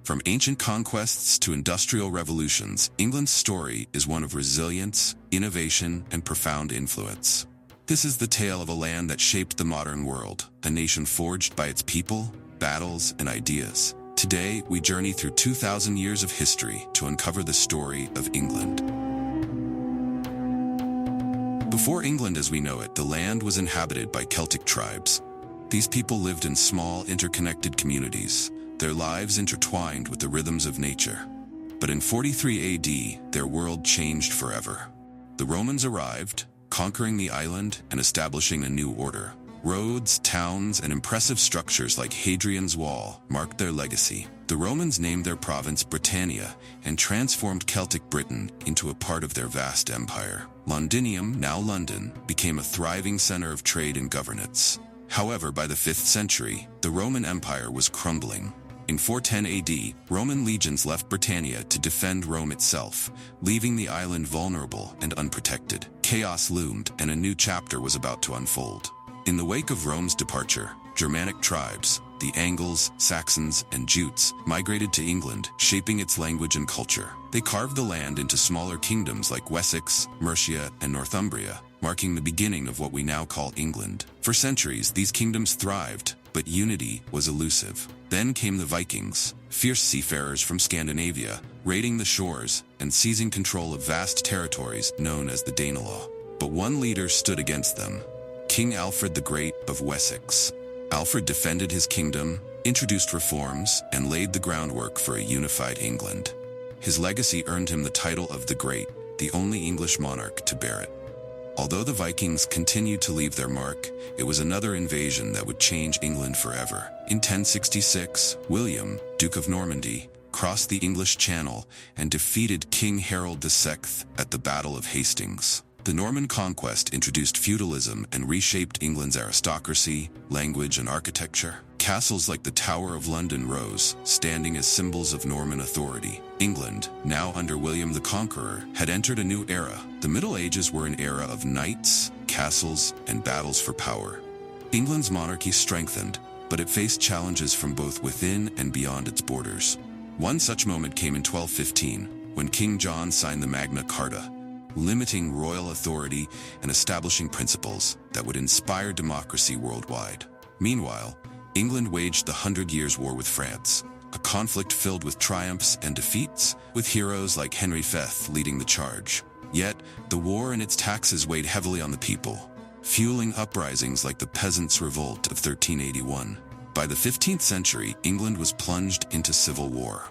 From ancient conquests to industrial revolutions, England's story is one of resilience, innovation, and profound influence. This is the tale of a land that shaped the modern world, a nation forged by its people, battles, and ideas. Today, we journey through 2,000 years of history to uncover the story of England. Before England as we know it, the land was inhabited by Celtic tribes. These people lived in small, interconnected communities, their lives intertwined with the rhythms of nature. But in 43 AD, their world changed forever. The Romans arrived, conquering the island and establishing a new order. Roads, towns, and impressive structures like Hadrian's Wall marked their legacy. The Romans named their province Britannia and transformed Celtic Britain into a part of their vast empire. Londinium, now London, became a thriving center of trade and governance. However, by the 5th century, the Roman Empire was crumbling. In 410 AD, Roman legions left Britannia to defend Rome itself, leaving the island vulnerable and unprotected. Chaos loomed, and a new chapter was about to unfold. In the wake of Rome's departure, Germanic tribes, the Anglo-Saxons and Jutes, migrated to England, shaping its language and culture. They carved the land into smaller kingdoms like Wessex, Mercia, and Northumbria, marking the beginning of what we now call England. For centuries, these kingdoms thrived, but unity was elusive. Then came the Vikings, fierce seafarers from Scandinavia, raiding the shores and seizing control of vast territories known as the Danelaw. But one leader stood against them: King Alfred the Great of Wessex. Alfred defended his kingdom, introduced reforms, and laid the groundwork for a unified England. His legacy earned him the title of the Great, the only English monarch to bear it. Although the Vikings continued to leave their mark, it was another invasion that would change England forever. In 1066, William, Duke of Normandy, crossed the English Channel and defeated King Harold II at the Battle of Hastings. The Norman conquest introduced feudalism and reshaped England's aristocracy, language, and architecture. Castles like the Tower of London rose, standing as symbols of Norman authority. England, now under William the Conqueror, had entered a new era. The Middle Ages were an era of knights, castles, and battles for power. England's monarchy strengthened, but it faced challenges from both within and beyond its borders. One such moment came in 1215, when King John signed the Magna Carta, limiting royal authority and establishing principles that would inspire democracy worldwide. Meanwhile, England waged the 100 Years' War with France, a conflict filled with triumphs and defeats, with heroes like Henry V leading the charge. Yet, the war and its taxes weighed heavily on the people, fueling uprisings like the Peasants' Revolt of 1381. By the 15th century, England was plunged into civil war.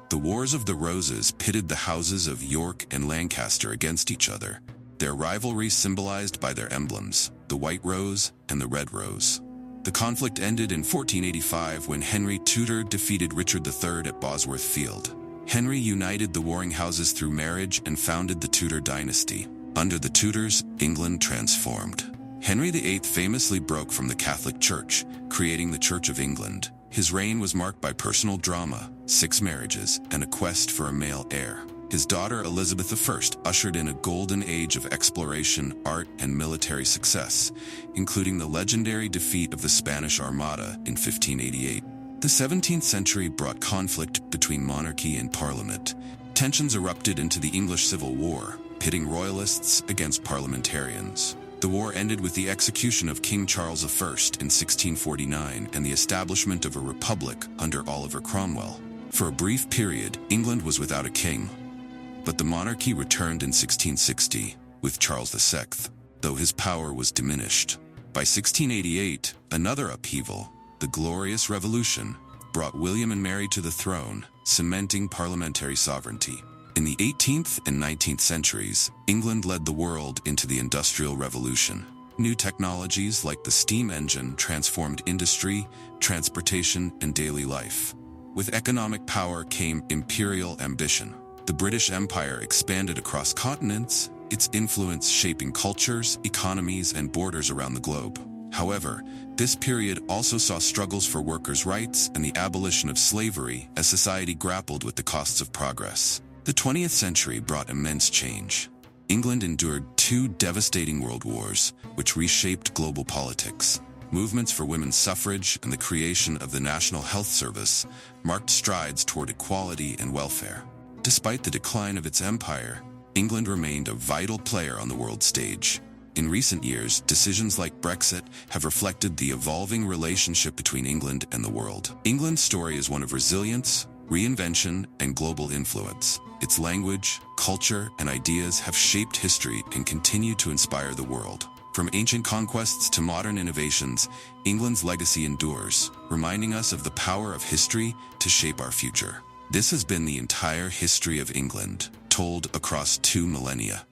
The Wars of the Roses pitted the houses of York and Lancaster against each other, their rivalry symbolized by their emblems, the white rose and the red rose. The conflict ended in 1485 when Henry Tudor defeated Richard III at Bosworth Field. Henry united the warring houses through marriage and founded the Tudor dynasty. Under the Tudors, England transformed. Henry VIII famously broke from the Catholic Church, creating the Church of England. His reign was marked by personal drama, 6 marriages, and a quest for a male heir. His daughter Elizabeth I ushered in a golden age of exploration, art, and military success, including the legendary defeat of the Spanish Armada in 1588. The 17th century brought conflict between monarchy and parliament. Tensions erupted into the English Civil War, pitting royalists against parliamentarians. The war ended with the execution of King Charles I in 1649 and the establishment of a republic under Oliver Cromwell. For a brief period, England was without a king. But the monarchy returned in 1660, with Charles VI, though his power was diminished. By 1688, another upheaval, the Glorious Revolution, brought William and Mary to the throne, cementing parliamentary sovereignty. In the 18th and 19th centuries, England led the world into the Industrial Revolution. New technologies like the steam engine transformed industry, transportation, and daily life. With economic power came imperial ambition. The British Empire expanded across continents, its influence shaping cultures, economies, and borders around the globe. However, this period also saw struggles for workers' rights and the abolition of slavery as society grappled with the costs of progress. The 20th century brought immense change. England endured 2 devastating world wars, which reshaped global politics. Movements for women's suffrage and the creation of the National Health Service marked strides toward equality and welfare. Despite the decline of its empire, England remained a vital player on the world stage. In recent years, decisions like Brexit have reflected the evolving relationship between England and the world. England's story is one of resilience, reinvention, and global influence. Its language, culture, and ideas have shaped history and continue to inspire the world. From ancient conquests to modern innovations, England's legacy endures, reminding us of the power of history to shape our future. This has been the entire history of England, told across 2 millennia.